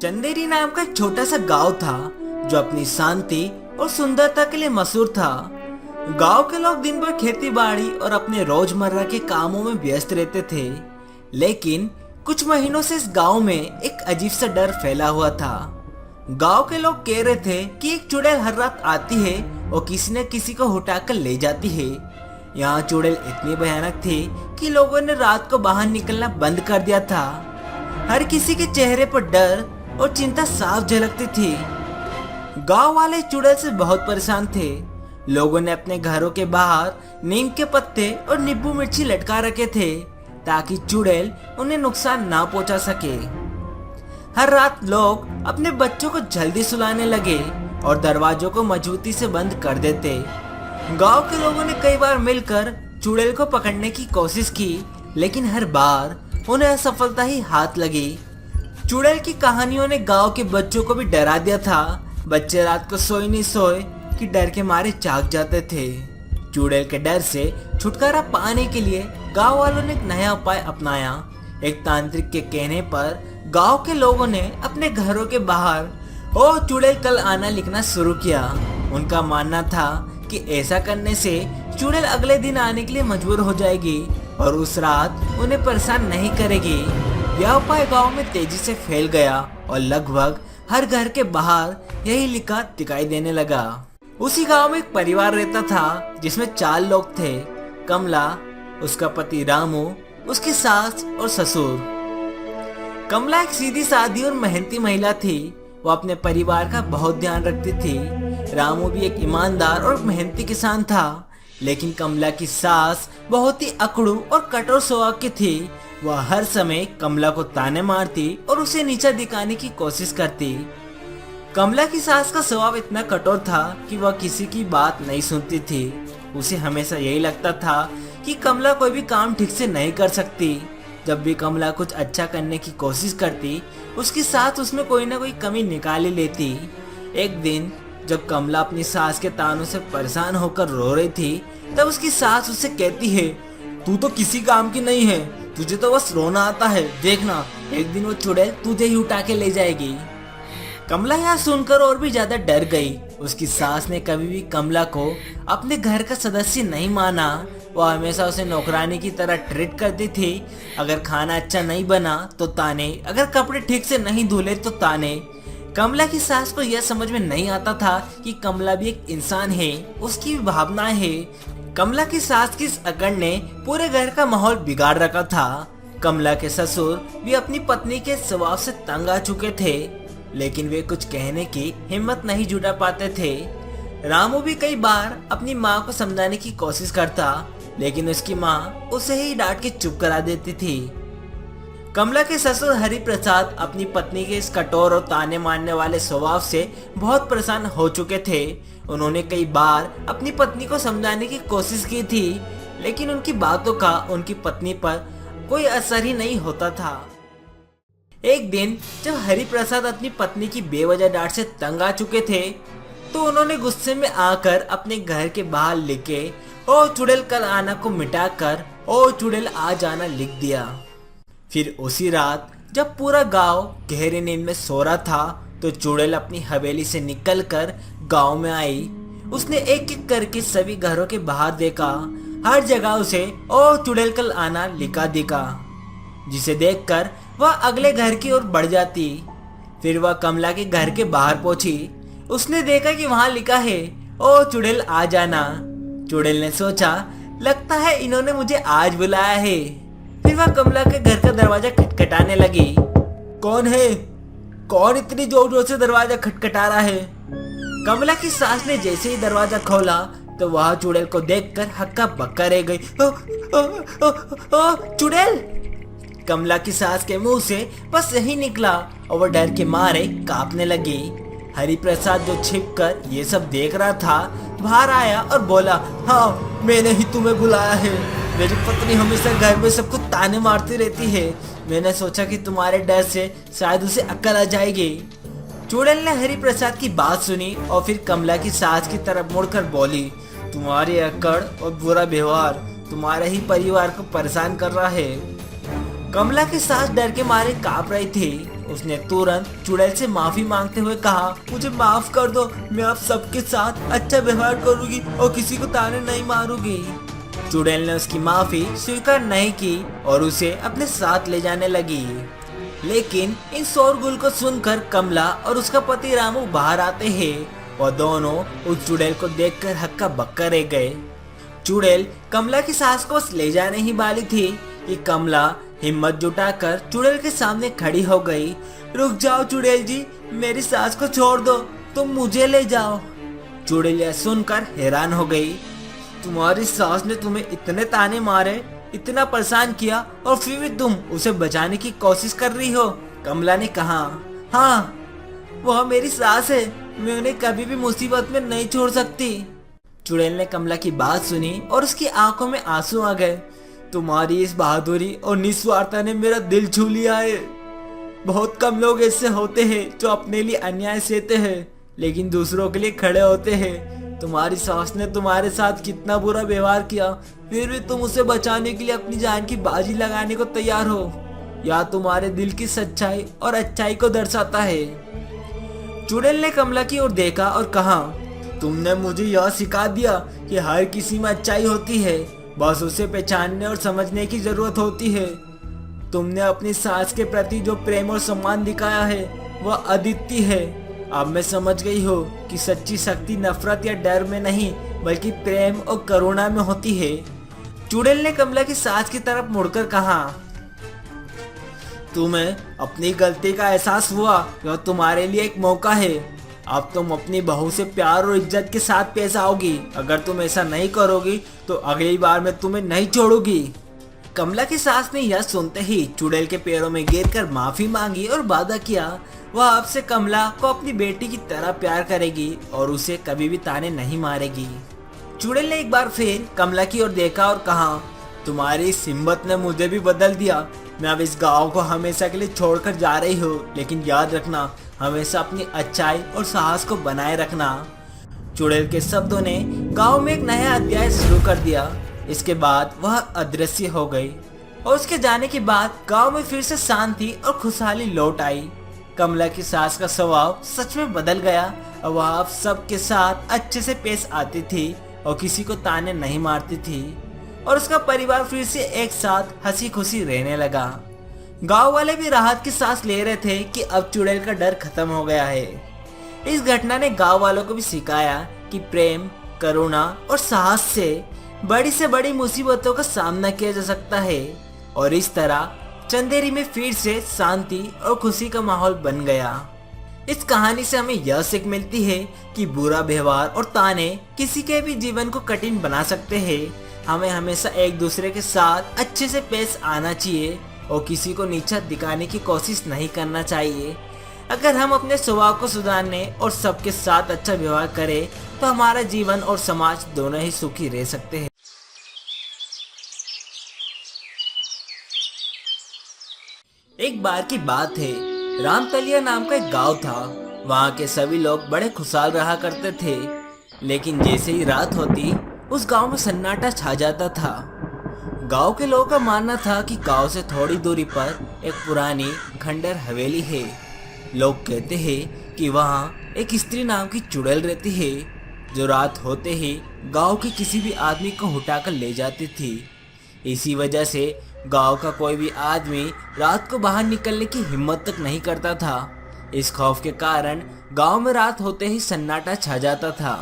चंदेरी नाम का एक छोटा सा गांव था जो अपनी शांति और सुंदरता के लिए मशहूर था। गांव के लोग दिन भर खेती बाड़ी और अपने रोजमर्रा के कामों में व्यस्त रहते थे, लेकिन कुछ महीनों से इस गांव में एक अजीब सा डर फैला हुआ था। गांव के लोग कह रहे थे कि एक चुड़ैल हर रात आती है और किसी न किसी को उठाकर ले जाती है। यहाँ चुड़ैल इतनी भयानक थी कि लोगों ने रात को बाहर निकलना बंद कर दिया था। हर किसी के चेहरे पर डर और चिंता साफ झलकती थी। गांव वाले चुड़ैल से बहुत परेशान थे। लोगों ने अपने घरों के बाहर नीम के पत्ते और नींबू मिर्ची लटका रखे थे ताकि चुड़ैल उन्हें नुकसान ना पहुंचा सके। हर रात लोग अपने बच्चों को जल्दी सुलाने लगे और दरवाजों को मजबूती से बंद कर देते। गांव के लोगों ने कई बार मिलकर चुड़ैल को पकड़ने की कोशिश की, लेकिन हर बार उन्हें असफलता ही हाथ लगी। चुड़ैल की कहानियों ने गांव के बच्चों को भी डरा दिया था। बच्चे रात को नहीं सोए कि डर के मारे जाग जाते थे। चुड़ैल के डर से छुटकारा पाने के लिए गांव वालों ने एक नया उपाय अपनाया। एक तांत्रिक के कहने पर गांव के लोगों ने अपने घरों के बाहर "ओ चुड़ैल कल आना" लिखना शुरू किया। उनका मानना था कि ऐसा करने से चुड़ैल अगले दिन आने के लिए मजबूर हो जाएगी और उस रात उन्हें परेशान नहीं करेगी। यह उपाय गांव में तेजी से फैल गया और लगभग हर घर के बाहर यही लिखा दिखाई देने लगा। उसी गांव में एक परिवार रहता था जिसमें 4 लोग थे। कमला, उसका पति रामू, उसकी सास और ससुर। कमला एक सीधी सादी और मेहनती महिला थी। वो अपने परिवार का बहुत ध्यान रखती थी। रामू भी एक ईमानदार और मेहनती किसान था, लेकिन कमला की सास बहुत ही अकड़ू और कठोर स्वभाव की थी। वह हर समय कमला को ताने मारती और उसे नीचा दिखाने की कोशिश करती। कमला की सास का स्वभाव इतना कठोर था कि वह किसी की बात नहीं सुनती थी। उसे हमेशा यही लगता था कि कमला कोई भी काम ठीक से नहीं कर सकती। जब भी कमला कुछ अच्छा करने की कोशिश करती, उसकी सास उसमें कोई ना कोई कमी निकाल ही लेती। एक दिन जब कमला अपनी सास के तानों से परेशान होकर रो रही थी, तब उसकी सास उससे कहती है, "तू तो किसी काम की नहीं है, तुझे तो बस रोना आता है। देखना, एक दिन वो चुड़ैल तुझे ही उठा के ले जाएगी।" कमला यह सुनकर और भी ज्यादा डर गई। उसकी सास ने कभी भी कमला को अपने घर का सदस्य नहीं माना। वह हमेशा उसे नौकरानी की तरह ट्रीट करती थी। अगर खाना अच्छा नहीं बना तो ताने, अगर कपड़े ठीक से नहीं धुले तो ताने। कमला की सास को यह समझ में नहीं आता था कि कमला भी एक इंसान है, उसकी भी भावनाएं है। कमला की सास की इस अकड़ ने पूरे घर का माहौल बिगाड़ रखा था। कमला के ससुर भी अपनी पत्नी के स्वभाव से तंग आ चुके थे, लेकिन वे कुछ कहने की हिम्मत नहीं जुटा पाते थे। रामू भी कई बार अपनी माँ को समझाने की कोशिश करता, लेकिन उसकी माँ उसे ही डांट के चुप करा देती थी। कमला के ससुर हरि प्रसाद अपनी पत्नी के इस कठोर और ताने मारने वाले स्वभाव से बहुत परेशान हो चुके थे। उन्होंने कई बार अपनी पत्नी को समझाने की कोशिश की थी, लेकिन उनकी बातों का उनकी पत्नी पर कोई असर ही नहीं होता था। एक दिन जब हरि प्रसाद अपनी पत्नी की बेवजह डांट से तंग आ चुके थे, तो उन्होंने गुस्से में आकर अपने घर के बाहर लिखे "ओ चुड़ैल कल आना" को मिटाकर "ओ चुड़ैल आ जाना" लिख दिया। फिर उसी रात जब पूरा गांव गहरी नींद में सो रहा था, तो चुड़ैल अपनी हवेली से निकलकर गांव में आई। उसने एक एक करके सभी घरों के बाहर देखा। हर जगह उसे "ओ चुड़ैल कल आना" लिखा दिखा, जिसे देखकर वह अगले घर की ओर बढ़ जाती। फिर वह कमला के घर के बाहर पहुंची। उसने देखा कि वहां लिखा है "ओ चुड़ैल आ जाना"। चुड़ैल ने सोचा, लगता है इन्होंने मुझे आज बुलाया है। फिर वह कमला के घर का दरवाजा खटखटाने लगी। "कौन है? कौन इतनी जोर जोर से दरवाजा खटखटा रहा है?" कमला की सास ने जैसे ही दरवाजा खोला तो वह चुड़ैल को देखकर हक्का बक्का रह गई। "ओ, ओ, ओ, ओ, चुड़ैल!" कमला की सास के मुंह से बस यही निकला और वह डर के मारे कांपने लगी। हरि प्रसाद जो छिपकर ये सब देख रहा था, बाहर आया और बोला, "हाँ, मैंने ही तुम्हें बुलाया है। मेरी पत्नी हमेशा घर में सबको ताने मारती रहती है। मैंने सोचा कि तुम्हारे डर से शायद उसे अक्ल आ जाएगी।" चुड़ैल ने हरि प्रसाद की बात सुनी और फिर कमला की सास की तरफ मुड़कर बोली, "तुम्हारी अक्ल और बुरा व्यवहार तुम्हारे ही परिवार को परेशान कर रहा है। कमला की सांस डर के मारे कांप रही थी। उसने तुरंत चुड़ैल से माफी मांगते हुए कहा, मुझे माफ कर दो, मैं अब सबके साथ अच्छा व्यवहार करूंगी और किसी को ताने नहीं मारूंगी। चुड़ैल ने उसकी माफी स्वीकार नहीं की और उसे अपने साथ ले जाने लगी। लेकिन इन शोरगुल को सुनकर कमला और उसका पति रामू बाहर आते हैं और दोनों उस चुड़ैल को देखकर हक्का बक्का रह गए। चुड़ैल कमला की सास को ले जाने ही वाली थी कि कमला हिम्मत जुटाकर चुड़ैल के सामने खड़ी हो गई। रुक जाओ चुड़ैल जी, मेरी सास को छोड़ दो, तुम मुझे ले जाओ। चुड़ैल यह सुनकर हैरान हो गई। तुम्हारी सास ने तुम्हें इतने ताने मारे, इतना परेशान किया और फिर भी तुम उसे बचाने की कोशिश कर रही हो। कमला ने कहा, हाँ वह मेरी सास है, मैं उन्हें कभी भी मुसीबत में नहीं छोड़ सकती। चुड़ैल ने कमला की बात सुनी और उसकी आंखों में आंसू आ गए। तुम्हारी इस बहादुरी और निस्वार्थता ने मेरा दिल छू लिया है। बहुत कम लोग ऐसे होते हैं जो अपने लिए अन्याय सहते हैं लेकिन दूसरों के लिए खड़े होते हैं। तुम्हारी सास ने तुम्हारे साथ कितना बुरा व्यवहार किया, फिर भी तुम उसे बचाने के लिए अपनी जान की बाजी लगाने को तैयार हो। यह तुम्हारे दिल की सच्चाई और अच्छाई को दर्शाता है। चुड़ैल ने कमला की ओर देखा और कहा, तुमने मुझे यह सिखा दिया कि हर किसी में अच्छाई होती है, बस उसे पहचानने और समझने की जरूरत होती है। तुमने अपनी सास के प्रति जो प्रेम और सम्मान दिखाया है वह अद्वितीय है। अब मैं समझ गई हो कि सच्ची शक्ति नफरत या डर में नहीं बल्कि प्रेम और करुणा में होती है। चुड़ैल ने कमला की सास की तरफ मुड़कर कहा, तुम्हें अपनी गलती का एहसास हुआ, यह तुम्हारे लिए एक मौका है। अब तुम अपनी बहू से प्यार और इज्जत के साथ पेश आओगी। अगर तुम ऐसा नहीं करोगी तो अगली बार मैं तुम्हें नहीं छोड़ूंगी। कमला की सास ने यह सुनते ही चुड़ैल के पैरों में गिरकर माफी मांगी और वादा किया वह अब से कमला को अपनी बेटी की तरह प्यार करेगी और उसे कभी भी ताने नहीं मारेगी। चुड़ैल ने एक बार फिर कमला की ओर देखा और कहा, तुम्हारी इस हिम्मत ने मुझे भी बदल दिया। मैं अब इस गांव को हमेशा के लिए छोड़कर जा रही हूँ, लेकिन याद रखना हमेशा अपनी अच्छाई और साहस को बनाए रखना। चुड़ैल के शब्दों ने गांव में एक नया अध्याय शुरू कर दिया। इसके बाद वह अदृश्य हो गई और उसके जाने के बाद गांव में फिर से शांति और खुशहाली लौट आई। कमला की सास का स्वभाव सच में बदल गया और वह अब सबके साथ अच्छे से पेश आती थी और किसी को ताने नहीं मारती थी और उसका परिवार फिर से एक साथ हंसी खुशी रहने लगा। गांव वाले भी राहत की सांस ले रहे थे कि अब चुड़ैल का डर खत्म हो गया है। इस घटना ने गांव वालों को भी सिखाया कि प्रेम, करुणा और साहस से बड़ी मुसीबतों का सामना किया जा सकता है और इस तरह चंदेरी में फिर से शांति और खुशी का माहौल बन गया। इस कहानी से हमें यह सीख मिलती है कि बुरा व्यवहार और ताने किसी के भी जीवन को कठिन बना सकते हैं। हमें हमेशा एक दूसरे के साथ अच्छे से पेश आना चाहिए और किसी को नीचा दिखाने की कोशिश नहीं करना चाहिए। अगर हम अपने स्वभाव को सुधारने और सबके साथ अच्छा व्यवहार करें तो हमारा जीवन और समाज दोनों ही सुखी रह सकते हैं। एक बार की बात है, रामतलिया नाम का एक गांव था। वहाँ के सभी लोग बड़े खुशहाल रहा करते थे, लेकिन जैसे ही रात होती उस गांव में सन्नाटा छा जाता था। गांव के लोगों का मानना था कि गांव से थोड़ी दूरी पर एक पुरानी खंडर हवेली है। लोग कहते हैं कि वहाँ एक स्त्री नाम की चुड़ैल रहती है जो रात होते ही गांव के किसी भी आदमी को उठाकर ले जाती थी। इसी वजह से गांव का कोई भी आदमी रात को बाहर निकलने की हिम्मत तक नहीं करता था। इस खौफ के कारण गांव में रात होते ही सन्नाटा छा जाता था।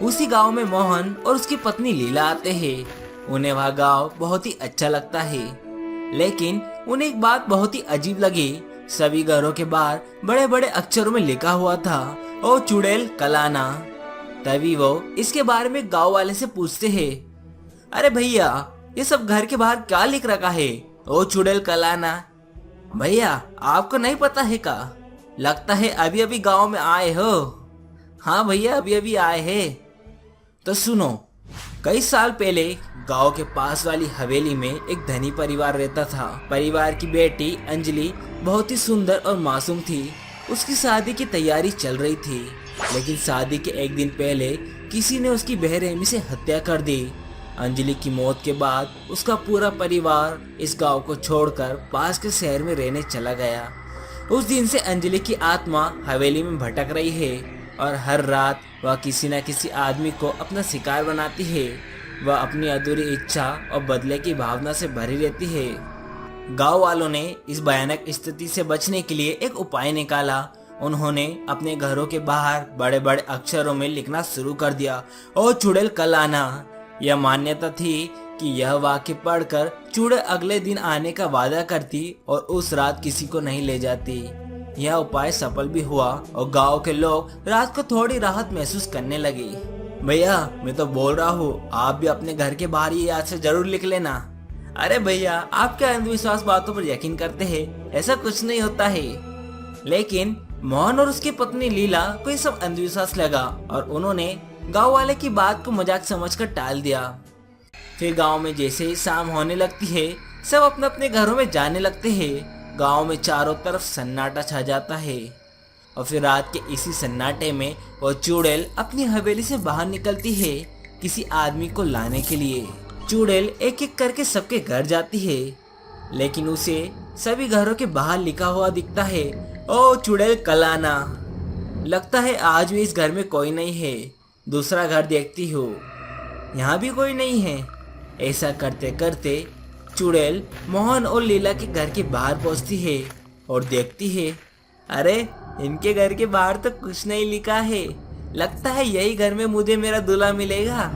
उसी गांव में मोहन और उसकी पत्नी लीला आते हैं। उन्हें वह गांव बहुत ही अच्छा लगता है, लेकिन उन्हें एक बात बहुत ही अजीब लगी। सभी घरों के बाहर बड़े बड़े अक्षरों में लिखा हुआ था, ओ चुड़ैल कलाना। तभी वो इसके बारे में गांव वाले से पूछते हैं, अरे भैया ये सब घर के बाहर क्या लिख रखा है, ओ चुड़ैल कलाना? भैया आपको नहीं पता है का? लगता है अभी अभी गांव में आए हो। हाँ भैया अभी अभी आए हैं। तो सुनो, कई साल पहले गांव के पास वाली हवेली में एक धनी परिवार रहता था। परिवार की बेटी अंजलि बहुत ही सुंदर और मासूम थी। उसकी शादी की तैयारी चल रही थी, लेकिन शादी के एक दिन पहले किसी ने उसकी बेरहमी से हत्या कर दी। अंजलि की मौत के बाद उसका पूरा परिवार इस गांव को छोड़कर पास के शहर में रहने चला गया। उस दिन से अंजलि की आत्मा हवेली में भटक रही है और हर रात वह किसी न किसी आदमी को अपना शिकार बनाती है। वह अपनी अधूरी इच्छा और बदले की भावना से भरी रहती है। गांव वालों ने इस भयानक स्थिति से बचने के लिए एक उपाय निकाला। उन्होंने अपने घरों के बाहर बड़े बड़े अक्षरों में लिखना शुरू कर दिया, ओ चुड़ैल कल आना। यह मान्यता थी कि यह वाक्य पढ़कर चुड़ैल अगले दिन आने का वादा करती और उस रात किसी को नहीं ले जाती। यह उपाय सफल भी हुआ और गांव के लोग रात को थोड़ी राहत महसूस करने लगे। भैया मैं तो बोल रहा हूँ, आप भी अपने घर के बाहर ये याद से जरूर लिख लेना। अरे भैया आप क्या अंधविश्वास बातों पर यकीन करते हैं, ऐसा कुछ नहीं होता है। लेकिन मोहन और उसकी पत्नी लीला को ये सब अंधविश्वास लगा और उन्होंने गांव वाले की बात को मजाक समझकर टाल दिया। फिर गांव में जैसे ही शाम होने लगती है सब अपने अपने घरों में जाने लगते हैं। गांव में चारों तरफ सन्नाटा छा जाता है और फिर रात के इसी सन्नाटे में वो चुड़ैल अपनी हवेली से बाहर निकलती है किसी आदमी को लाने के लिए। चुड़ैल एक एक करके सबके घर जाती है, लेकिन उसे सभी घरों के बाहर लिखा हुआ दिखता है, ओ चुड़ैल कल आना। लगता है आज भी इस घर में कोई नहीं है। दूसरा घर देखती हो, यहाँ भी कोई नहीं है। ऐसा करते करते चुड़ैल मोहन और लीला के घर के बाहर पहुंचती है और देखती है, अरे इनके घर के बाहर तो कुछ नहीं लिखा है। लगता है यही घर में मुझे मेरा दूल्हा मिलेगा।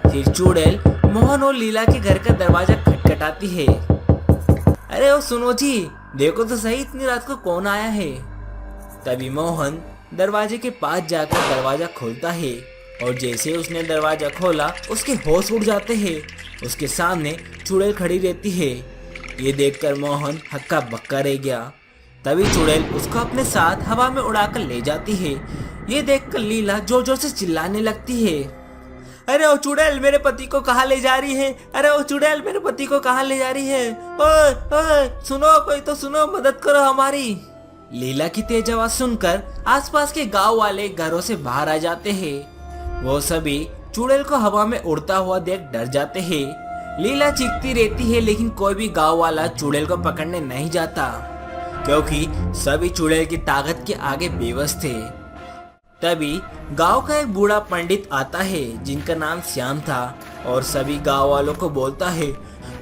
फिर चुड़ैल मोहन और लीला के घर का दरवाजा खटखटाती है। अरे ओ सुनो जी, देखो तो सही इतनी रात को कौन आया है। तभी मोहन दरवाजे के पास जाकर दरवाजा खोलता है और जैसे उसने दरवाजा खोला उसके होश उड़ जाते हैं। उसके सामने चुड़ैल खड़ी रहती है। ये देखकर मोहन हक्का बक्का रह गया। तभी चुड़ैल उसको अपने साथ हवा में उड़ाकर ले जाती है। ये देखकर लीला जोर जोर से चिल्लाने लगती है, अरे ओ चुड़ैल मेरे पति को कहाँ ले जा रही है। अरे ओ चुड़ैल मेरे पति को कहाँ ले जा रही है। ओए ओए सुनो, कोई तो सुनो, मदद करो हमारी। लीला की तेज आवाज सुनकर आसपास के गांव वाले घरों से बाहर आ जाते हैं। वो सभी चुड़ैल को हवा में उड़ता हुआ देख डर जाते हैं। लीला चीखती रहती है लेकिन कोई भी गांव वाला चुड़ैल को पकड़ने नहीं जाता, क्योंकि सभी चुड़ैल की ताकत के आगे बेबस थे। तभी गांव का एक बूढ़ा पंडित आता है जिनका नाम श्याम था और सभी गांव वालों को बोलता है,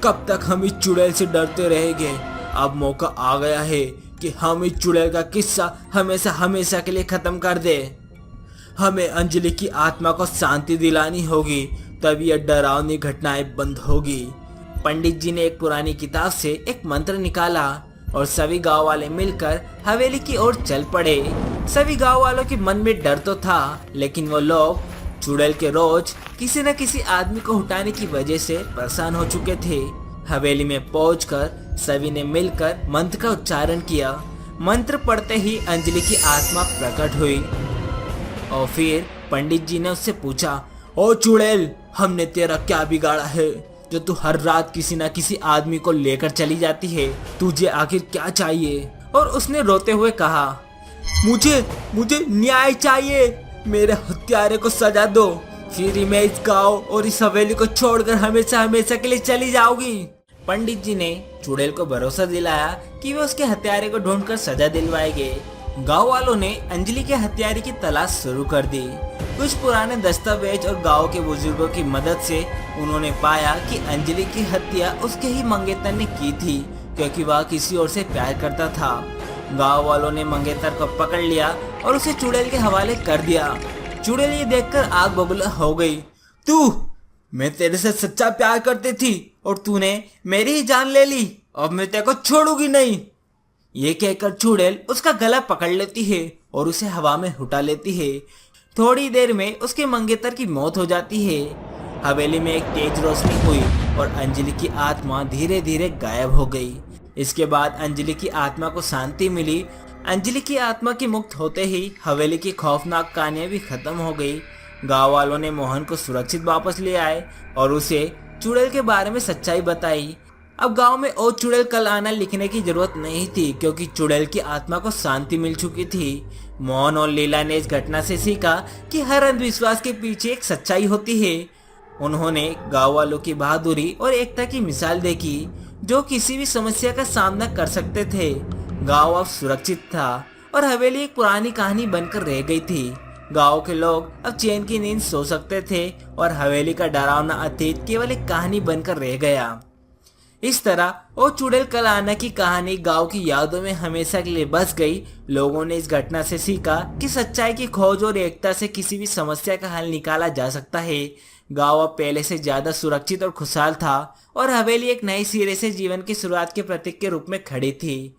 कब तक हम इस चुड़ैल से डरते रहेंगे। अब मौका आ गया है कि हम इस चुड़ैल का किस्सा हमेशा हमेशा के लिए खत्म कर दे। हमें अंजलि की आत्मा को शांति दिलानी होगी, तभी यह डरावनी घटनाएं बंद होगी। पंडित जी ने एक पुरानी किताब से एक मंत्र निकाला और सभी गांव वाले मिलकर हवेली की ओर चल पड़े। सभी गांव वालों के मन में डर तो था, लेकिन वो लोग चुड़ैल के रोज किसी न किसी आदमी को उठाने की वजह से परेशान हो चुके थे। हवेली में पहुंचकर सभी ने मिलकर मंत्र का उच्चारण किया। मंत्र पढ़ते ही अंजलि की आत्मा प्रकट हुई और फिर पंडित जी ने उससे पूछा, ओ चुड़ैल, हमने तेरा क्या बिगाड़ा है जो तू हर रात किसी न किसी आदमी को लेकर चली जाती है। तुझे आखिर क्या चाहिए। और उसने रोते हुए कहा, मुझे न्याय चाहिए। मेरे हत्यारे को सजा दो, फिर मैं इस गांव और इस हवेली को छोड़कर हमेशा हमेशा के लिए चली जाऊंगी। पंडित जी ने चुड़ैल को भरोसा दिलाया कि वे उसके हत्यारे को ढूंढकर सजा दिलवाएंगे। गांव वालों ने अंजलि के हत्यारे की तलाश शुरू कर दी। कुछ पुराने दस्तावेज और गांव के बुजुर्गों की मदद से उन्होंने पाया कि अंजलि की हत्या उसके ही मंगेतर ने की थी, क्योंकि वह किसी और से प्यार करता था। गांव वालों ने मंगेतर को पकड़ लिया और उसे चुड़ैल के हवाले कर दिया। चुड़ैल ये देखकर आग बबूला हो गई। मैं तेरे से सच्चा प्यार करती थी और तूने मेरी ही जान ले ली। अब मैं तेरे को छोड़ूंगी नहीं। ये कहकर चुड़ैल उसका गला पकड़ लेती है और उसे हवा में उठा लेती है। थोड़ी देर में उसके मंगेतर की मौत हो जाती है। हवेली में एक तेज रोशनी हुई और अंजलि की आत्मा धीरे धीरे गायब हो गई। इसके बाद अंजलि की आत्मा को शांति मिली। अंजलि की आत्मा की मुक्त होते ही हवेली की खौफनाक कहानियां भी खत्म हो गई। गांव वालों ने मोहन को सुरक्षित वापस ले आए और उसे चुड़ैल के बारे में सच्चाई बताई। अब गांव में और चुड़ैल कल आना लिखने की जरूरत नहीं थी, क्योंकि चुड़ैल की आत्मा को शांति मिल चुकी थी। मोहन और लीला ने इस घटना से सीखा कि हर अंधविश्वास के पीछे एक सच्चाई होती है। उन्होंने गांव वालों की बहादुरी और एकता की मिसाल देखी, जो किसी भी समस्या का सामना कर सकते थे। गांव अब सुरक्षित था और हवेली एक पुरानी कहानी बनकर रह गई थी। गांव के लोग अब चैन की नींद सो सकते थे और हवेली का डरावना अतीत केवल एक कहानी बनकर रह गया। इस तरह ओ चुड़ैल कल आना की कहानी गांव की यादों में हमेशा के लिए बस गई। लोगों ने इस घटना से सीखा कि सच्चाई की खोज और एकता से किसी भी समस्या का हल निकाला जा सकता है। गांव अब पहले से ज्यादा सुरक्षित और खुशहाल था और हवेली एक नए सिरे से जीवन की शुरुआत के प्रतीक के रूप में खड़ी थी।